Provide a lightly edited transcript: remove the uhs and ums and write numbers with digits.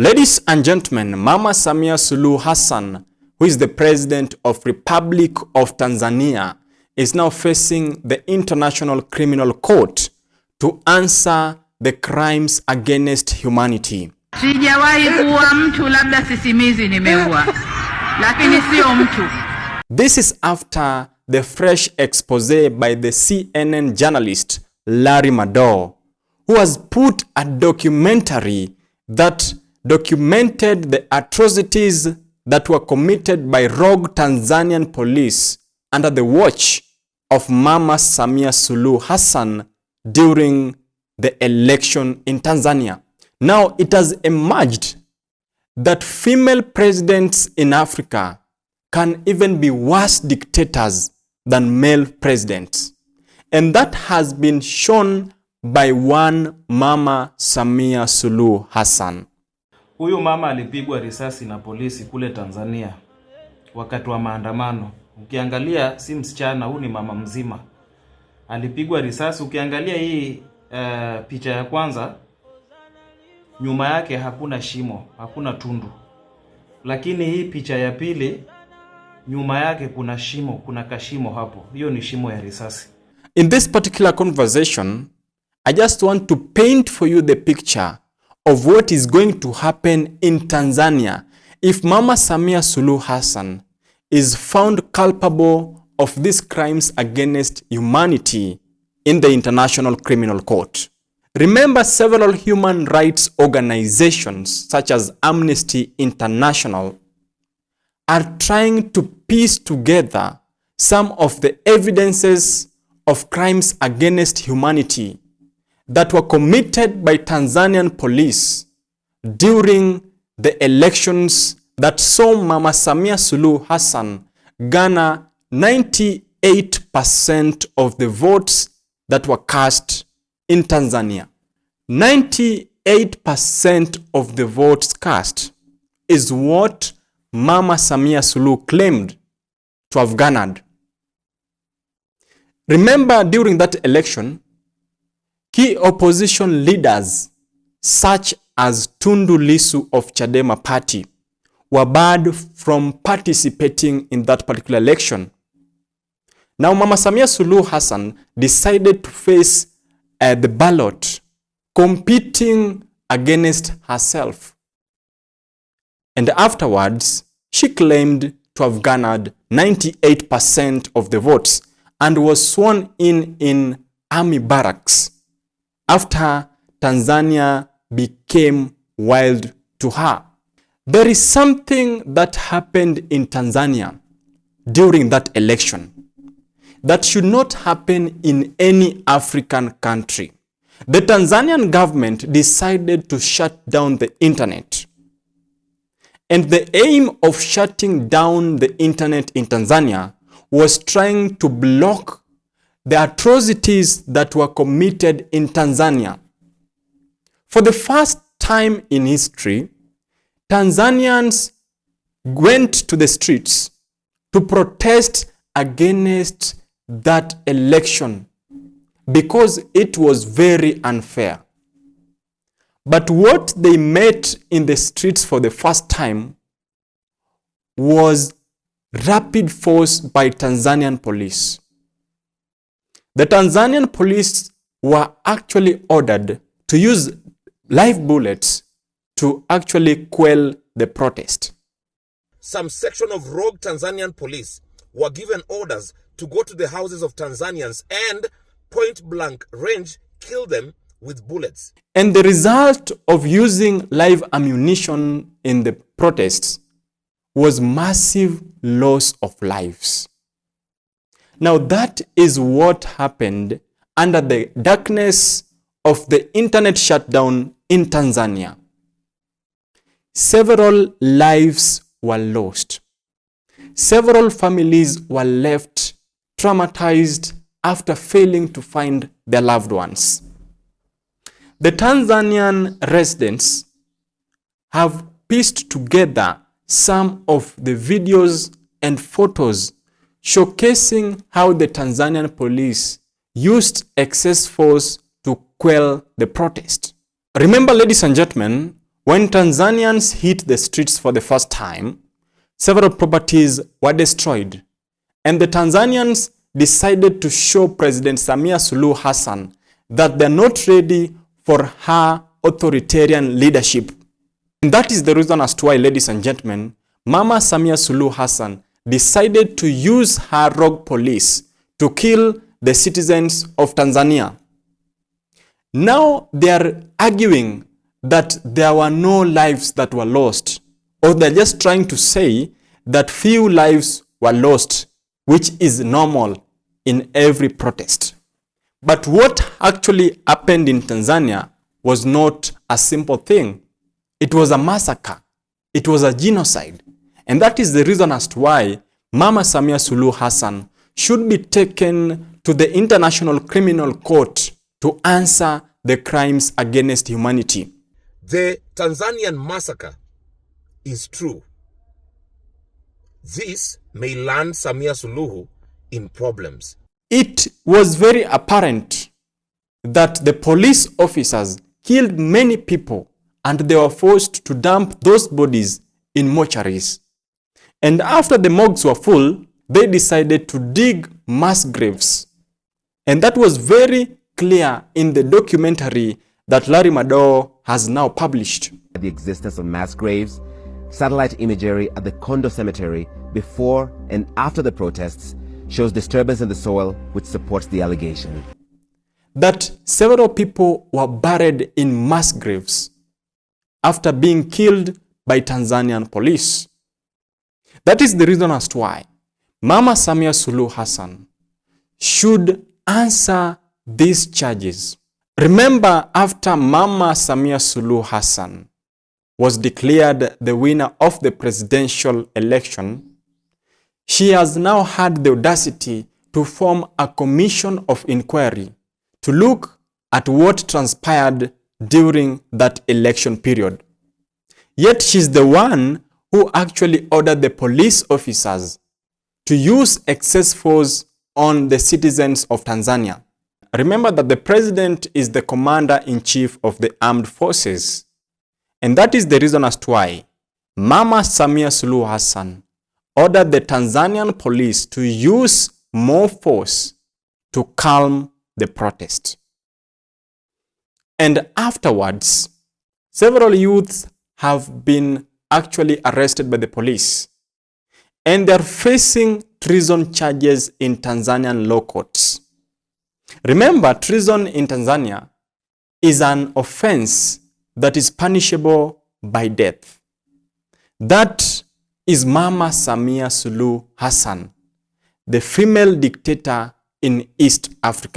Ladies and gentlemen, Mama Samia Suluhu Hassan, who is the President of Republic of Tanzania, is now facing the International Criminal Court to answer the crimes against humanity. Sijawahi kuwa mtu, labda sisimizi nimeua, lakini sio mtu. This is after the fresh expose by the CNN journalist Larry Madowo, who has put a documentary that documented the atrocities that were committed by rogue Tanzanian police under the watch of Mama Samia Suluhu Hassan during the election in Tanzania. Now, it has emerged that female presidents in Africa can even be worse dictators than male presidents. And that has been shown by one Mama Samia Suluhu Hassan. Huyu mama alipigwa risasi na polisi kule Tanzania wakati wa maandamano. Ukiangalia si msichana, huyu ni mama mzima. Alipigwa risasi. Ukiangalia hii picha ya kwanza, nyuma yake hakuna shimo, hakuna tundu. Lakini hii picha ya pili, nyuma yake kuna shimo, kuna kashimo hapo. Hiyo ni shimo ya risasi. In this particular conversation, I just want to paint for you the picture of what is going to happen in Tanzania if Mama Samia Suluhu Hassan is found culpable of these crimes against humanity in the International Criminal Court. Remember, several human rights organizations such as Amnesty International are trying to piece together some of the evidences of crimes against humanity that were committed by Tanzanian police during the elections that saw Mama Samia Suluhu Hassan garner 98% of the votes that were cast in Tanzania. 98% of the votes cast is what Mama Samia Suluhu claimed to have garnered. Remember, during that election, key opposition leaders such as Tundu Lissu of Chadema party were barred from participating in that particular election. Now, Mama Samia Suluhu Hassan decided to face the ballot, competing against herself. And afterwards, she claimed to have garnered 98% of the votes and was sworn in army barracks after Tanzania became wild to her. There is something that happened in Tanzania during that election that should not happen in any African country. The Tanzanian government decided to shut down the internet. And the aim of shutting down the internet in Tanzania was trying to block the atrocities that were committed in Tanzania. For the first time in history, Tanzanians went to the streets to protest against that election because it was very unfair. But what they met in the streets for the first time was rapid force by Tanzanian police. The Tanzanian police were actually ordered to use live bullets to actually quell the protest. Some section of rogue Tanzanian police were given orders to go to the houses of Tanzanians and point blank range kill them with bullets. And the result of using live ammunition in the protests was massive loss of lives. Now that is what happened under the darkness of the internet shutdown in Tanzania. Several lives were lost. Several families were left traumatized after failing to find their loved ones. The Tanzanian residents have pieced together some of the videos and photos showcasing how the Tanzanian police used excess force to quell the protest. Remember, ladies and gentlemen, when Tanzanians hit the streets for the first time, several properties were destroyed, and the Tanzanians decided to show President Samia Suluhu Hassan that they're not ready for her authoritarian leadership. And that is the reason as to why, ladies and gentlemen, Mama Samia Suluhu Hassan decided to use her rogue police to kill the citizens of Tanzania. Now they are arguing that there were no lives that were lost, or they're just trying to say that few lives were lost, which is normal in every protest. But what actually happened in Tanzania was not a simple thing. It was a massacre. It was a genocide. And that is the reason as to why Mama Samia Suluhu Hassan should be taken to the International Criminal Court to answer the crimes against humanity. The Tanzanian massacre is true. This may land Samia Suluhu in problems. It was very apparent that the police officers killed many people and they were forced to dump those bodies in mortuaries. And after the morgues were full, they decided to dig mass graves. And that was very clear in the documentary that Larry Madowo has now published. The existence of mass graves, satellite imagery at the Kondo Cemetery before and after the protests shows disturbance in the soil which supports the allegation. That several people were buried in mass graves after being killed by Tanzanian police. That is the reason as to why Mama Samia Suluhu Hassan should answer these charges. Remember, after Mama Samia Suluhu Hassan was declared the winner of the presidential election, she has now had the audacity to form a commission of inquiry to look at what transpired during that election period. Yet she's the one who actually ordered the police officers to use excess force on the citizens of Tanzania. Remember that the president is the commander-in-chief of the armed forces. And that is the reason as to why Mama Samia Suluhu Hassan ordered the Tanzanian police to use more force to calm the protest. And afterwards, several youths have been actually arrested by the police. And they are facing treason charges in Tanzanian law courts. Remember, treason in Tanzania is an offense that is punishable by death. That is Mama Samia Suluhu Hassan, the female dictator in East Africa.